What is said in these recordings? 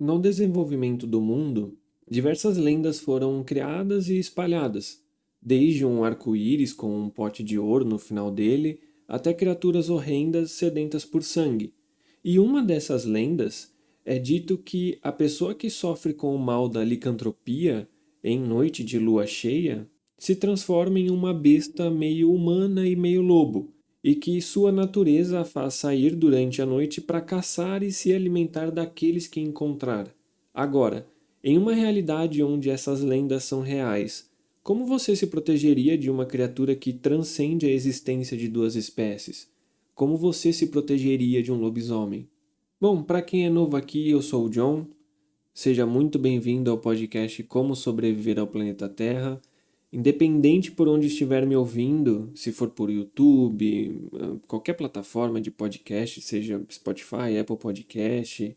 No desenvolvimento do mundo, diversas lendas foram criadas e espalhadas, desde um arco-íris com um pote de ouro no final dele, até criaturas horrendas sedentas por sangue. E uma dessas lendas é dito que a pessoa que sofre com o mal da licantropia em noite de lua cheia se transforma em uma besta meio humana e meio lobo, e que sua natureza a faz sair durante a noite para caçar e se alimentar daqueles que encontrar. Agora, em uma realidade onde essas lendas são reais, como você se protegeria de uma criatura que transcende a existência de duas espécies? Como você se protegeria de um lobisomem? Bom, para quem é novo aqui, eu sou o John. Seja muito bem-vindo ao podcast Como Sobreviver ao Planeta Terra. Independente por onde estiver me ouvindo, se for por YouTube, qualquer plataforma de podcast, seja Spotify, Apple Podcast,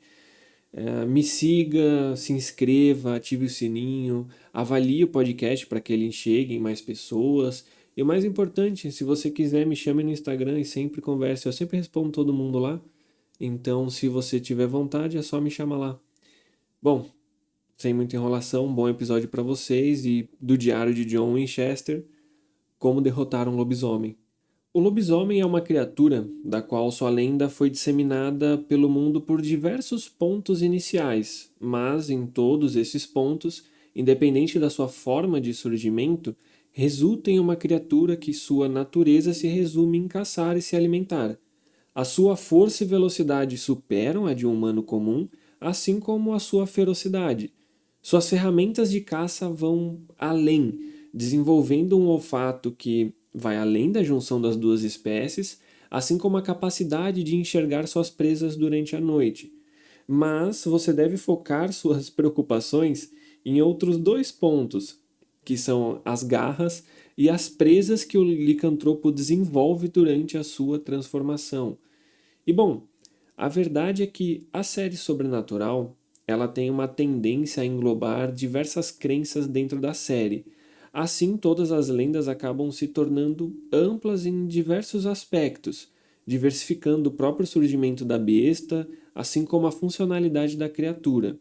me siga, se inscreva, ative o sininho, avalie o podcast para que ele chegue em mais pessoas. E o mais importante, se você quiser, me chame no Instagram e sempre converse. Eu sempre respondo todo mundo lá. Então, se você tiver vontade, é só me chamar lá. Bom, sem muita enrolação, um bom episódio para vocês e do Diário de John Winchester, Como Derrotar um Lobisomem. O lobisomem é uma criatura da qual sua lenda foi disseminada pelo mundo por diversos pontos iniciais, mas em todos esses pontos, independente da sua forma de surgimento, resulta em uma criatura que sua natureza se resume em caçar e se alimentar. A sua força e velocidade superam a de um humano comum, assim como a sua ferocidade. Suas ferramentas de caça vão além, desenvolvendo um olfato que vai além da junção das duas espécies, assim como a capacidade de enxergar suas presas durante a noite. Mas você deve focar suas preocupações em outros dois pontos, que são as garras e as presas que o licantropo desenvolve durante a sua transformação. E bom, a verdade é que a série sobrenatural, ela tem uma tendência a englobar diversas crenças dentro da série. Assim, todas as lendas acabam se tornando amplas em diversos aspectos, diversificando o próprio surgimento da besta, assim como a funcionalidade da criatura.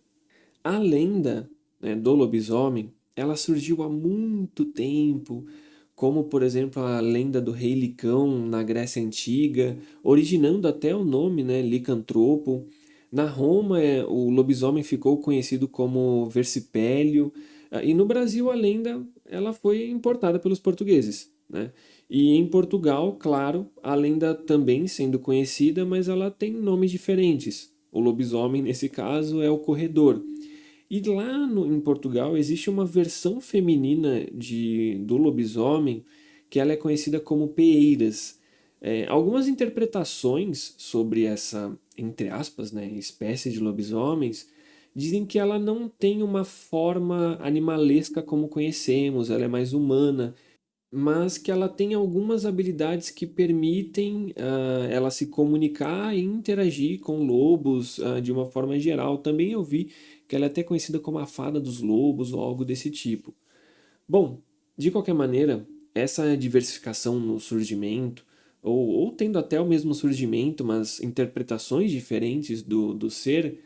A lenda, né, do lobisomem, ela surgiu há muito tempo, como por exemplo a lenda do rei Licão na Grécia Antiga, originando até o nome, né, licantropo. Na Roma, o lobisomem ficou conhecido como Versipélio, e no Brasil a lenda ela foi importada pelos portugueses, né? E em Portugal, claro, a lenda também sendo conhecida, mas ela tem nomes diferentes. O lobisomem, nesse caso, é o corredor. E lá em Portugal existe uma versão feminina do lobisomem que ela é conhecida como peeiras. Algumas interpretações sobre essa, entre aspas, né, espécie de lobisomens dizem que ela não tem uma forma animalesca como conhecemos, ela é mais humana, mas que ela tem algumas habilidades que permitem ela se comunicar e interagir com lobos de uma forma geral. Também eu vi que ela é até conhecida como a fada dos lobos ou algo desse tipo. Bom, de qualquer maneira, essa diversificação no surgimento, ou tendo até o mesmo surgimento, mas interpretações diferentes do ser,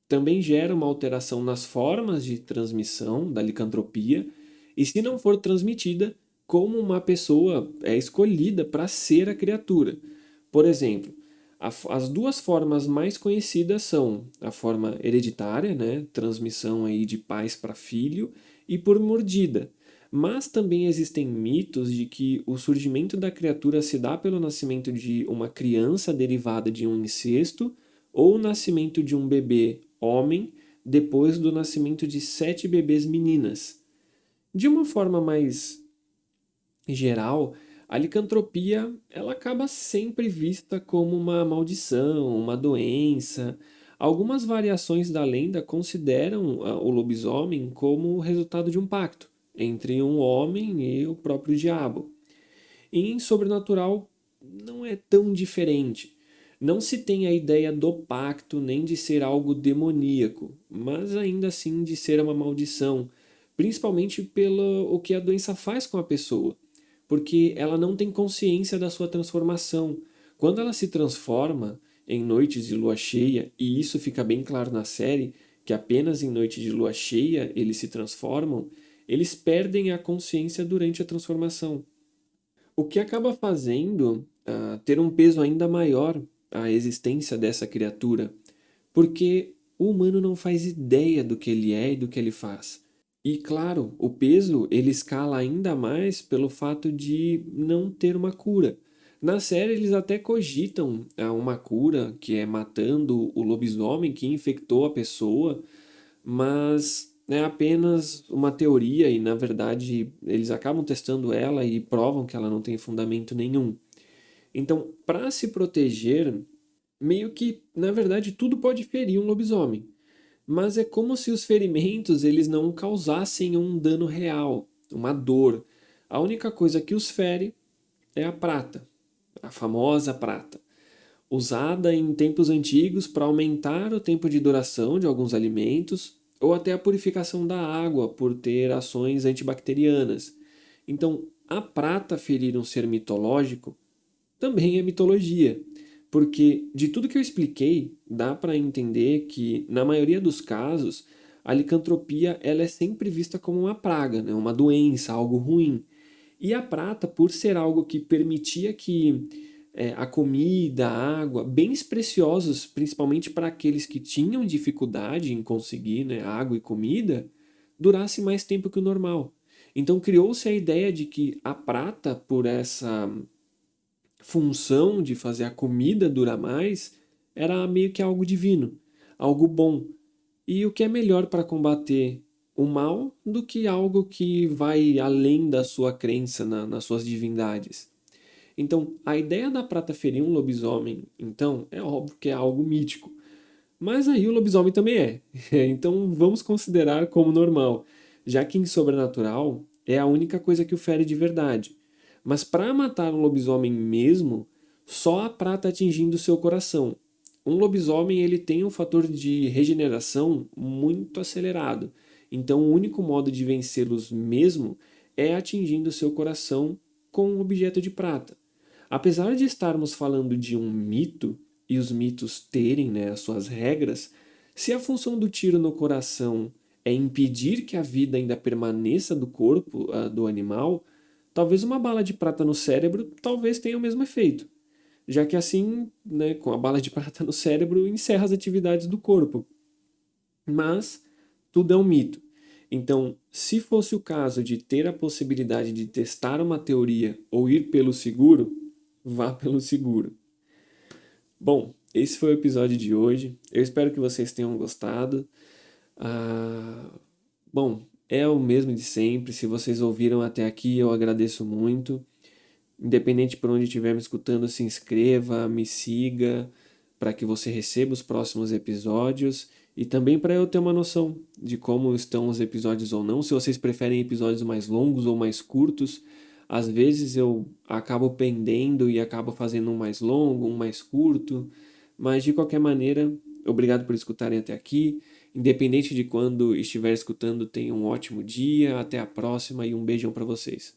também gera uma alteração nas formas de transmissão da licantropia, e se não for transmitida, como uma pessoa é escolhida para ser a criatura. Por exemplo, as duas formas mais conhecidas são a forma hereditária, né, transmissão aí de pais para filho, e por mordida. Mas também existem mitos de que o surgimento da criatura se dá pelo nascimento de uma criança derivada de um incesto ou o nascimento de um bebê homem depois do nascimento de 7 bebês meninas. De uma forma mais geral, a licantropia ela acaba sempre vista como uma maldição, uma doença. Algumas variações da lenda consideram o lobisomem como o resultado de um pacto entre um homem e o próprio diabo. E em sobrenatural não é tão diferente. Não se tem a ideia do pacto nem de ser algo demoníaco, mas ainda assim de ser uma maldição, principalmente pelo o que a doença faz com a pessoa, porque ela não tem consciência da sua transformação. Quando ela se transforma em noites de lua cheia, e isso fica bem claro na série, que apenas em noite de lua cheia eles se transformam, eles perdem a consciência durante a transformação. O que acaba fazendo ter um peso ainda maior a existência dessa criatura, porque o humano não faz ideia do que ele é e do que ele faz. E claro, o peso ele escala ainda mais pelo fato de não ter uma cura. Na série eles até cogitam uma cura, que é matando o lobisomem que infectou a pessoa, mas é apenas uma teoria e na verdade eles acabam testando ela e provam que ela não tem fundamento nenhum. Então, para se proteger, meio que, na verdade, tudo pode ferir um lobisomem. Mas é como se os ferimentos eles não causassem um dano real, uma dor. A única coisa que os fere é a prata, a famosa prata, usada em tempos antigos para aumentar o tempo de duração de alguns alimentos ou até a purificação da água por ter ações antibacterianas. Então, a prata ferir um ser mitológico também é mitologia, porque de tudo que eu expliquei, dá para entender que, na maioria dos casos, a licantropia ela é sempre vista como uma praga, né? Uma doença, algo ruim. E a prata, por ser algo que permitia que a comida, a água, bens preciosos, principalmente para aqueles que tinham dificuldade em conseguir, né, água e comida, durasse mais tempo que o normal. Então criou-se a ideia de que a prata, por essa função de fazer a comida durar mais, era meio que algo divino, algo bom. E o que é melhor para combater o mal do que algo que vai além da sua crença nas suas divindades? Então, a ideia da prata ferir um lobisomem, então, é óbvio que é algo mítico. Mas aí o lobisomem também é. Então vamos considerar como normal, já que em sobrenatural é a única coisa que o fere de verdade. Mas para matar um lobisomem mesmo, só a prata atingindo seu coração. Um lobisomem ele tem um fator de regeneração muito acelerado. Então o único modo de vencê-los mesmo é atingindo seu coração com um objeto de prata. Apesar de estarmos falando de um mito, e os mitos terem, né, as suas regras, se a função do tiro no coração é impedir que a vida ainda permaneça do corpo do animal, talvez uma bala de prata no cérebro talvez tenha o mesmo efeito, já que assim, né, com a bala de prata no cérebro, encerra as atividades do corpo. Mas tudo é um mito. Então, se fosse o caso de ter a possibilidade de testar uma teoria ou ir pelo seguro, vá pelo seguro. Bom, esse foi o episódio de hoje. Eu espero que vocês tenham gostado. Ah, bom, é o mesmo de sempre. Se vocês ouviram até aqui, eu agradeço muito. Independente por onde estiver me escutando, se inscreva, me siga, para que você receba os próximos episódios e também para eu ter uma noção de como estão os episódios ou não, se vocês preferem episódios mais longos ou mais curtos. Às vezes eu acabo pendendo e acabo fazendo um mais longo, um mais curto, mas de qualquer maneira, obrigado por escutarem até aqui. Independente de quando estiver escutando, tenham um ótimo dia, até a próxima e um beijão para vocês.